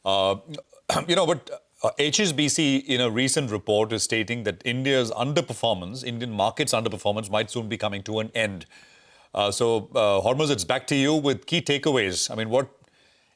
Uh, but HSBC in a recent report is stating that Indian markets' underperformance might soon be coming to an end. Hormuz, it's back to you with key takeaways. I mean, what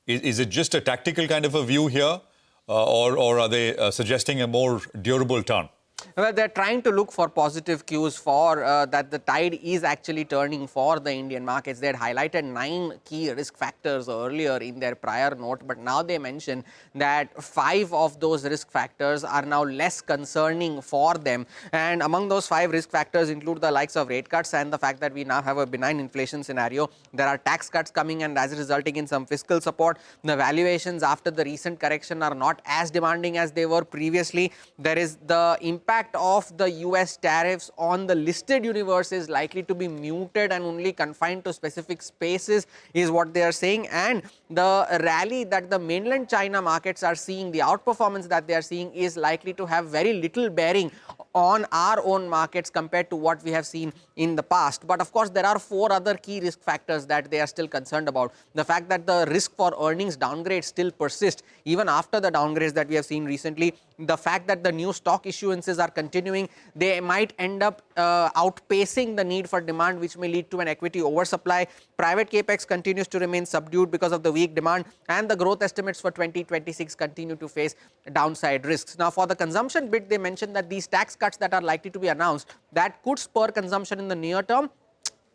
is it just a tactical kind of a view here, or are they suggesting a more durable turn? Well, they're trying to look for positive cues for that the tide is actually turning for the Indian markets. They had highlighted 9 key risk factors earlier in their prior note, but now they mention that 5 of those risk factors are now less concerning for them. And among those 5 risk factors include the likes of rate cuts and the fact that we now have a benign inflation scenario. There are tax cuts coming and as resulting in some fiscal support. The valuations after the recent correction are not as demanding as they were previously. There is the impact of the US tariffs on the listed universe is likely to be muted and only confined to specific spaces is what they are saying. And the rally that the mainland China markets are seeing, the outperformance that they are seeing is likely to have very little bearing on our own markets compared to what we have seen in the past. But of course, there are 4 other key risk factors that they are still concerned about. The fact that the risk for earnings downgrades still persist even after the downgrades that we have seen recently. The fact that the new stock issuances are continuing, they might end up outpacing the need for demand, which may lead to an equity oversupply. Private capex continues to remain subdued because of the weak demand, and the growth estimates for 2026 continue to face downside risks. Now, for the consumption bit, they mentioned that these tax cuts that are likely to be announced, that could spur consumption in the near term.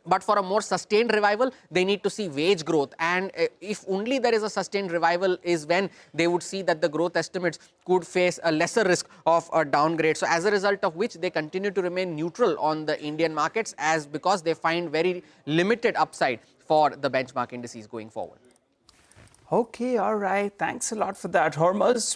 But for a more sustained revival, they need to see wage growth. And if only there is a sustained revival is when they would see that the growth estimates could face a lesser risk of a downgrade. So as a result of which, they continue to remain neutral on the Indian markets because they find very limited upside for the benchmark indices going forward. Okay, all right. Thanks a lot for that, Hormuz.